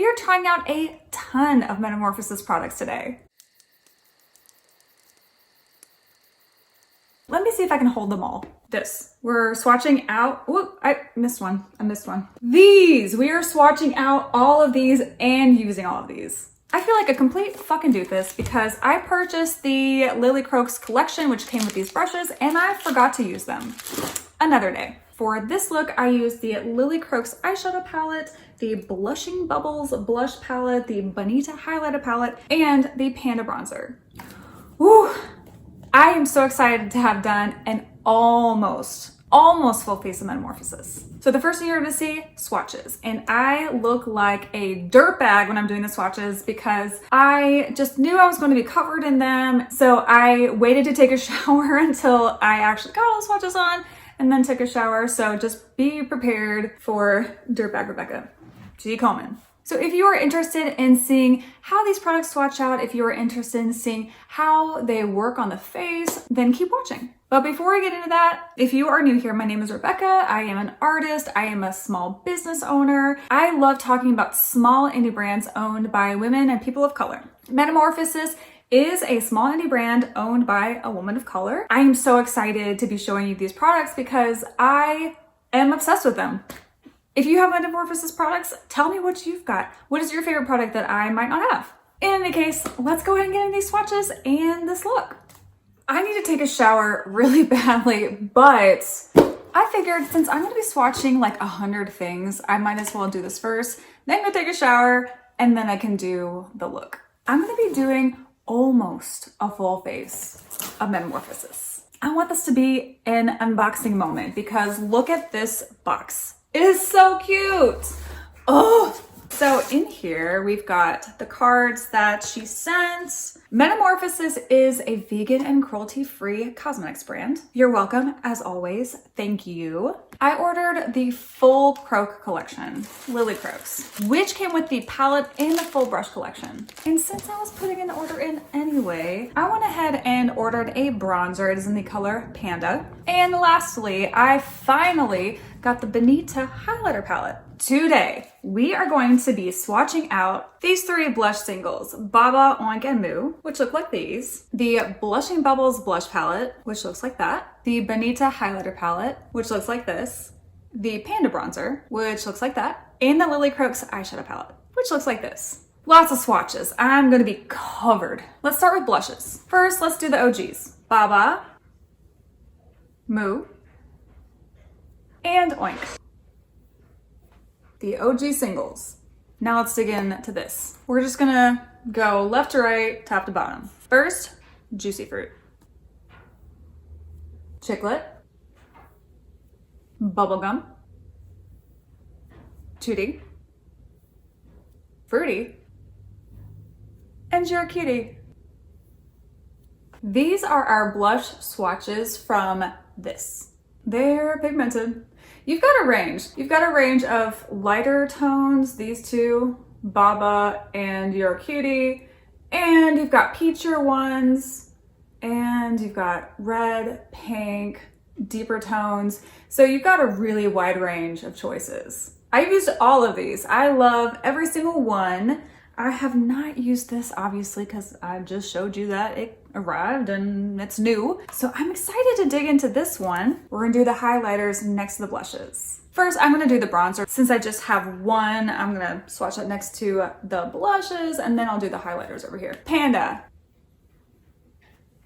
are trying out a ton of Metamorphosis products today. Let me see if I can hold them all. We're swatching out, I missed one. These, we are swatching out all of these and using all of these. I feel like a complete fucking doofus because I purchased the Lilly Croacks collection, which came with these brushes, and I forgot to use them. Another day. For this look, I used the Lilly Croacks Eyeshadow Palette, the Blushing Bubbles Blush Palette, the Bunnyta Highlighter Palette, and the Panda Bronzer. Woo! I am so excited to have done an almost full face of Metamorphosis. So the first thing you're gonna see, swatches. And I look like a dirtbag when I'm doing the swatches because I just knew I was going to be covered in them. So I waited to take a shower until I actually got all the swatches on and then took a shower. So just be prepared for dirtbag Rebecca. G. Coleman. So if you are interested in seeing how these products swatch out, if you are interested in seeing how they work on the face, then keep watching. But before I get into that, if you are new here, my name is Rebecca. I am an artist. I am a small business owner. I love talking about small indie brands owned by women and people of color. Metamorphosis is a small indie brand owned by a woman of color. I am so excited to be showing you these products because I am obsessed with them. If you have Metamorphosis products, tell me what you've got. What is your favorite product that I might not have? In any case, let's go ahead and get into these swatches and this look. I need to take a shower really badly, but I figured since I'm gonna be swatching like 100 things, I might as well do this first, then go take a shower, and then I can do the look. I'm gonna be doing almost a full face of Metamorphosis. I want this to be an unboxing moment because look at this box. It is so cute. Oh, so in here we've got the cards that she sent. Metamorphosis is a vegan and cruelty-free cosmetics brand. You're welcome, as always. Thank you. I ordered the full Croak collection, Lilly Croacks, which came with the palette and the full brush collection. And since I was putting an order in anyway, I went ahead and ordered a bronzer. It is in the color Panda. And lastly, I finally got the Bunnyta Highlighter Palette. Today, we are going to be swatching out these three blush singles, Baba, Oink, and Moo, which look like these, the Blushing Bubbles Blush Palette, which looks like that, the Bunnyta Highlighter Palette, which looks like this, the Panda Bronzer, which looks like that, and the Lilly Croacks Eyeshadow Palette, which looks like this. Lots of swatches. I'm gonna be covered. Let's start with blushes. First, let's do the OGs. Baba, Moo, and Oink. The OG singles. Now let's dig into this. We're just gonna go left to right, top to bottom. First, Juicy Fruit. Chiclet. Bubblegum. Tutti. Fruity. And You're a Cutie. These are our blush swatches from this. They're pigmented. You've got a range. You've got a range of lighter tones, these two, Baba and You're a Cutie, and you've got peachier ones, and you've got red, pink, deeper tones. So you've got a really wide range of choices. I've used all of these. I love every single one. I have not used this obviously because I just showed you that it arrived and it's new. So I'm excited to dig into this one. We're gonna do the highlighters next to the blushes. First, I'm gonna do the bronzer. Since I just have one, I'm gonna swatch that next to the blushes and then I'll do the highlighters over here. Panda.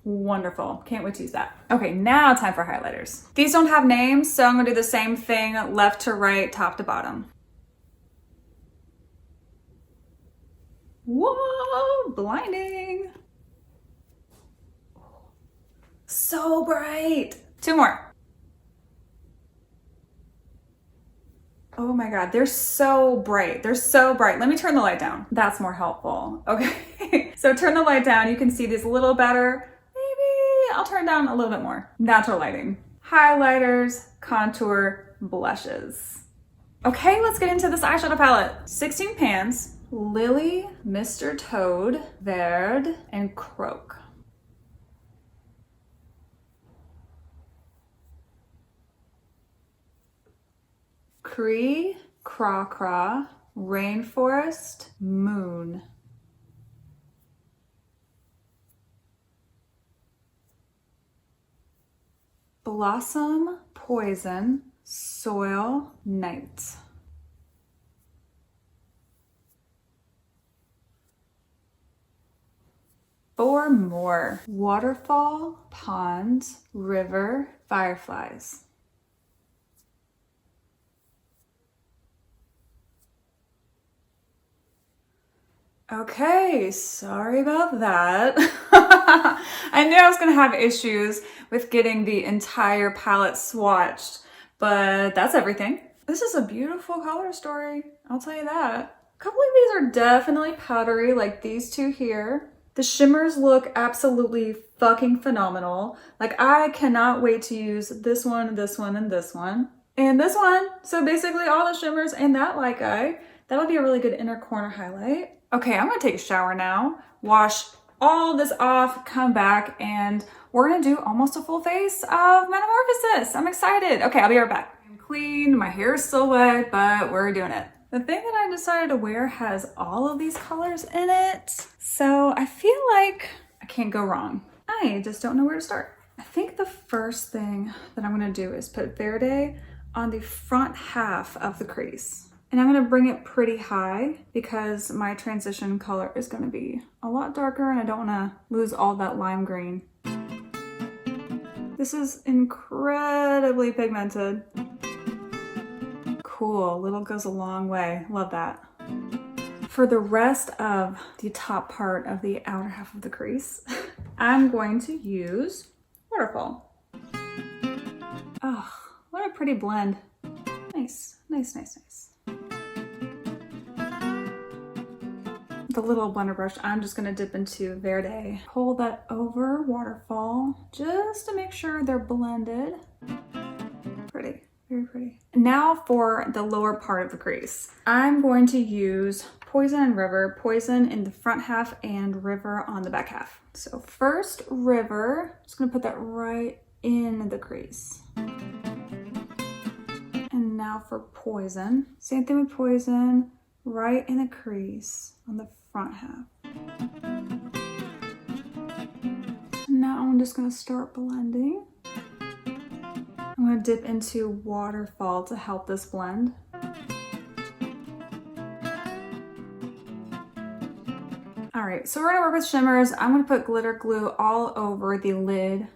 Wonderful, can't wait to use that. Okay, now time for highlighters. These don't have names, so I'm gonna do the same thing left to right, top to bottom. Whoa, blinding. So bright. Two more. Oh my God, they're so bright. They're so bright. Let me turn the light down. That's more helpful. Okay, so turn the light down. You can see these a little better. Maybe I'll turn down a little bit more. Natural lighting. Highlighters, contour, blushes. Okay, let's get into this eyeshadow palette. 16 pans. Lily, Mr. Toad, Verde, and Croak. Cree, Craw Craw, Rainforest, Moon. Blossom, Poison, Soil, Night. Four more. Waterfall, Pond, River, Fireflies. Okay, sorry about that. I knew I was gonna have issues with getting the entire palette swatched, but that's everything. This is a beautiful color story, I'll tell you that. A couple of these are definitely powdery, like these two here. The shimmers look absolutely fucking phenomenal. Like, I cannot wait to use this one, and this one. And this one. So basically all the shimmers and that light guy. That'll be a really good inner corner highlight. Okay, I'm gonna take a shower now, wash all this off, come back, and we're gonna do almost a full face of Metamorphosis. I'm excited. Okay, I'll be right back. I'm clean, my hair is still wet, but we're doing it. The thing that I decided to wear has all of these colors in it, so I feel like I can't go wrong. I just don't know where to start. I think the first thing that I'm gonna do is put Verde on the front half of the crease. And I'm gonna bring it pretty high because my transition color is gonna be a lot darker and I don't wanna lose all that lime green. This is incredibly pigmented. Cool, little goes a long way, love that. For the rest of the top part of the outer half of the crease, I'm going to use Waterfall. Oh, what a pretty blend. Nice, nice, nice, nice. The little blender brush, I'm just gonna dip into Verde. Hold that over Waterfall just to make sure they're blended. Pretty, very pretty. Now for the lower part of the crease. I'm going to use Poison and River. Poison in the front half and River on the back half. So first River, just gonna put that right in the crease. And now for Poison. Same thing with Poison, right in the crease on the front half. Now I'm just gonna start blending. I'm gonna dip into Waterfall to help this blend. All right, so we're gonna work with shimmers. I'm gonna put glitter glue all over the lid.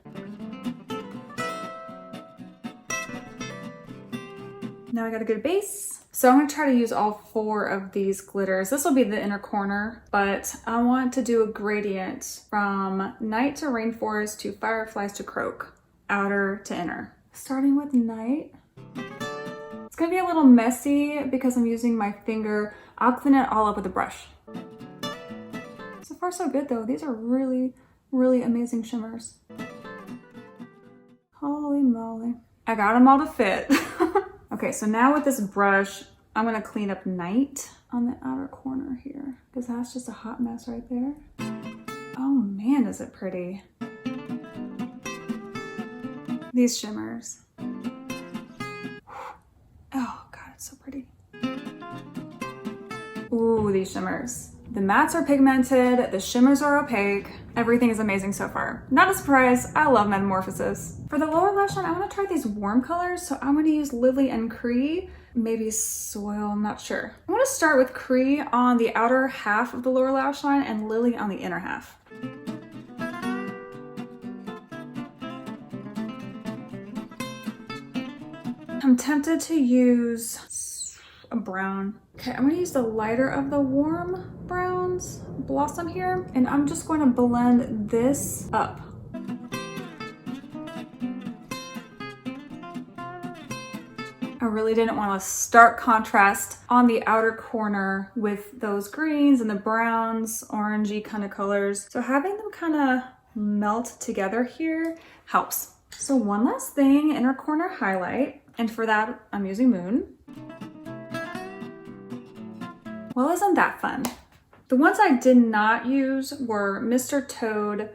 Now I got a good base. So I'm gonna try to use all four of these glitters. This will be the inner corner, but I want to do a gradient from Night to Rainforest to Fireflies to Croak, outer to inner. Starting with Night. It's gonna be a little messy because I'm using my finger. I'll clean it all up with a brush. So far so good though. These are really, really amazing shimmers. Holy moly. I got them all to fit. Okay, so now with this brush, I'm gonna clean up Night on the outer corner here because that's just a hot mess right there. Oh man, is it pretty. These shimmers. Oh God, it's so pretty. Ooh, these shimmers. The mattes are pigmented, the shimmers are opaque. Everything is amazing so far. Not a surprise, I love Metamorphosis. For the lower lash line, I wanna try these warm colors, so I'm gonna use Lilly and Cree, maybe Soil, I'm not sure. I'm gonna start with Cree on the outer half of the lower lash line and Lilly on the inner half. I'm tempted to use a brown. Okay, I'm gonna use the lighter of the warm browns, Blossom here, and I'm just going to blend this up. I really didn't want a stark contrast on the outer corner with those greens and the browns, orangey kind of colors. So having them kind of melt together here helps. So one last thing, inner corner highlight, and for that I'm using Moon. Well, isn't that fun? The ones I did not use were Mr. Toad,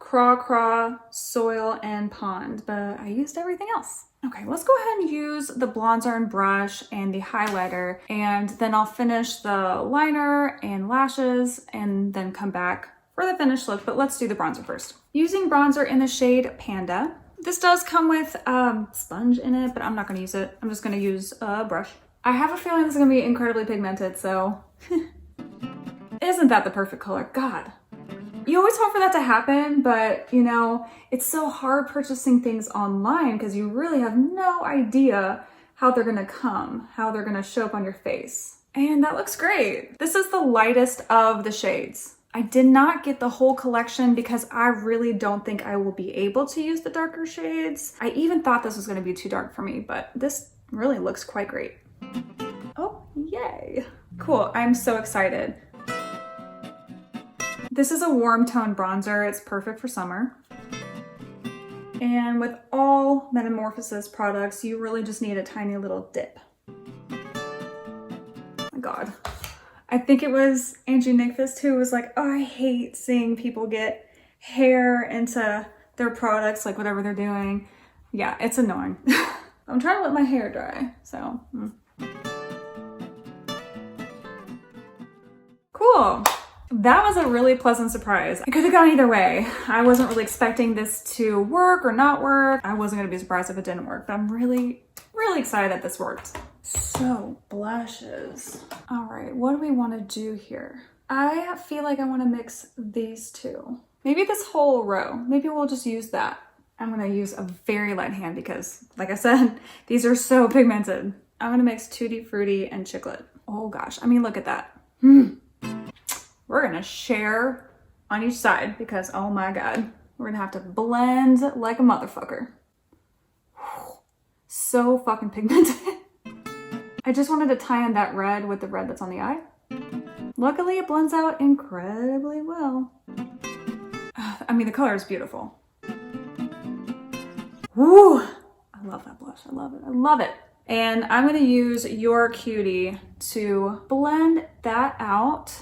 Craw, Soil, and Pond, but I used everything else. Okay, let's go ahead and use the bronzer and brush and the highlighter, and then I'll finish the liner and lashes and then come back for the finished look, but let's do the bronzer first. Using bronzer in the shade Panda. This does come with sponge in it, but I'm not gonna use it. I'm just gonna use a brush. I have a feeling this is gonna be incredibly pigmented, so isn't that the perfect color? God. You always hope for that to happen, but you know, it's so hard purchasing things online because you really have no idea how they're gonna come, how they're gonna show up on your face. And that looks great. This is the lightest of the shades. I did not get the whole collection because I really don't think I will be able to use the darker shades. I even thought this was gonna be too dark for me, but this really looks quite great. Oh, yay. Cool, I'm so excited. This is a warm tone bronzer. It's perfect for summer. And with all Metamorphosis products, you really just need a tiny little dip. Oh my God. I think it was Angie Nickfist who was like, oh, I hate seeing people get hair into their products, like whatever they're doing. Yeah, it's annoying. I'm trying to let my hair dry, so. Cool. That was a really pleasant surprise. It could have gone either way. I wasn't really expecting this to work or not work. I wasn't gonna be surprised if it didn't work, but I'm really excited that this worked. So, blushes. All right, what do we wanna do here? I feel like I wanna mix these two. Maybe this whole row. Maybe we'll just use that. I'm gonna use a very light hand because, like I said, these are so pigmented. I'm gonna mix Tutti Frutti and Chiclet. Oh gosh, I mean, look at that. We're gonna share on each side because, oh my God, we're gonna have to blend like a motherfucker. So fucking pigmented. I just wanted to tie in that red with the red that's on the eye. Luckily, it blends out incredibly well. I mean, the color is beautiful. Woo! I love that blush. I love it. I love it. And I'm gonna use Your Cutie to blend that out.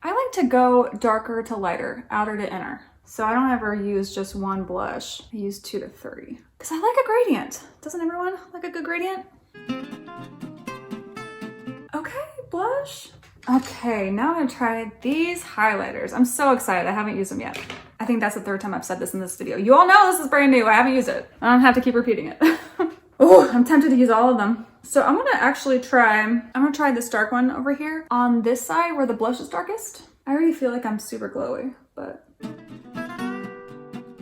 I like to go darker to lighter, outer to inner. So I don't ever use just one blush. I use 2 to 3. Because I like a gradient. Doesn't everyone like a good gradient? Okay, blush. Okay, now I'm gonna try these highlighters. I'm so excited, I haven't used them yet. I think that's the 3rd time I've said this in this video. You all know this is brand new, I haven't used it. I don't have to keep repeating it. Oh, I'm tempted to use all of them. So I'm gonna actually try this dark one over here on this side where the blush is darkest. I already feel like I'm super glowy, but.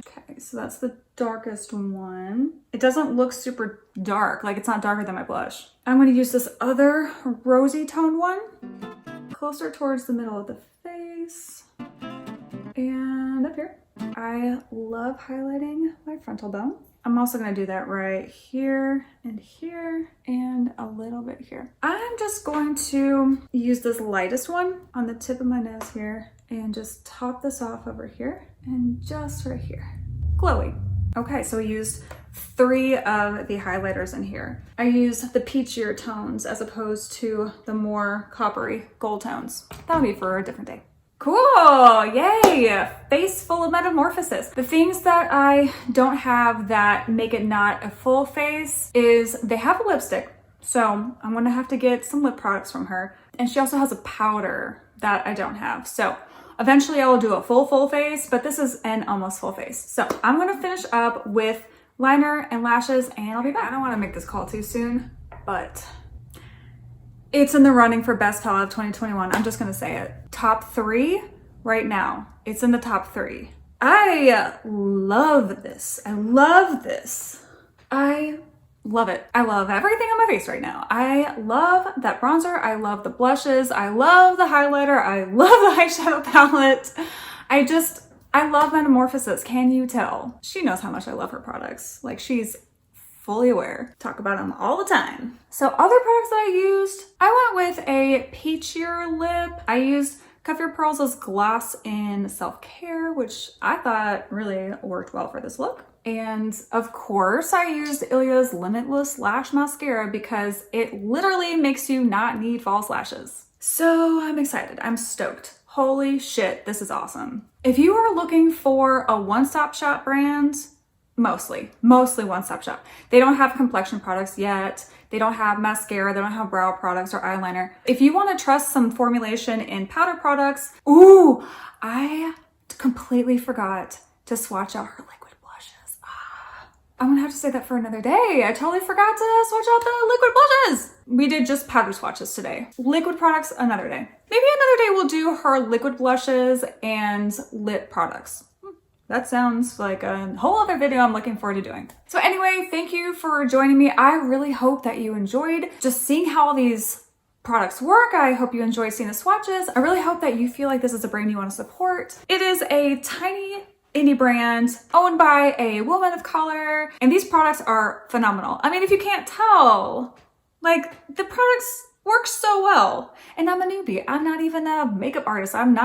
Okay, so that's the darkest one. It doesn't look super dark, like it's not darker than my blush. I'm gonna use this other rosy toned one, closer towards the middle of the face and up here. I love highlighting my frontal bone. I'm also gonna do that right here and a little bit here. I'm just going to use this lightest one on the tip of my nose here and just top this off over here and just right here. Glowy. Okay, so we used 3 of the highlighters in here. I used the peachier tones as opposed to the more coppery gold tones. That'll be for a different day. Cool, yay! Face full of Metamorphosis. The things that I don't have that make it not a full face is they have a lipstick. So I'm gonna have to get some lip products from her. And she also has a powder that I don't have. So eventually I will do a full face, but this is an almost full face. So I'm gonna finish up with liner and lashes and I'll be back. I don't wanna make this call too soon, but it's in the running for best palette of 2021. I'm just gonna say it. Top 3 right now. It's in the top 3. I love this. I love this. I love it. I love everything on my face right now. I love that bronzer. I love the blushes. I love the highlighter. I love the eyeshadow palette. I love Metamorphosis. Can you tell? She knows how much I love her products. Like, she's fully aware. Talk about them all the time. So other products that I used, I went with a peachier lip. I used Cuff Your Pearls' Gloss in Self-Care, which I thought really worked well for this look. And of course, I used Ilya's Limitless Lash Mascara because it literally makes you not need false lashes. So I'm excited. I'm stoked. Holy shit, this is awesome. If you are looking for a one-stop shop brand, mostly one-stop shop. They don't have complexion products yet. They don't have mascara. They don't have brow products or eyeliner. If you want to trust some formulation in powder products, ooh, I completely forgot to swatch out her liquid blushes. I'm gonna have to say that for another day. I totally forgot to swatch out the liquid blushes. We did just powder swatches today. Liquid products, another day. Maybe another day we'll do her liquid blushes and lip products. That sounds like a whole other video I'm looking forward to doing. So anyway, thank you for joining me. I really hope that you enjoyed just seeing how all these products work. I hope you enjoyed seeing the swatches. I really hope that you feel like this is a brand you want to support. It is a tiny indie brand owned by a woman of color, and these products are phenomenal. I mean, if you can't tell, like, the products work so well. And I'm a newbie. I'm not even a makeup artist. I'm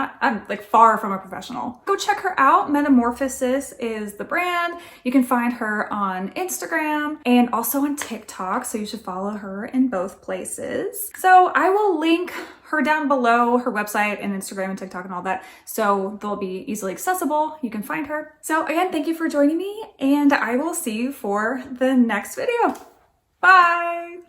like far from a professional. Go check her out. Metamorphosis is the brand. You can find her on Instagram and also on TikTok. So you should follow her in both places. So I will link her down below, her website and Instagram and TikTok and all that. So they'll be easily accessible. You can find her. So again, thank you for joining me, and I will see you for the next video. Bye.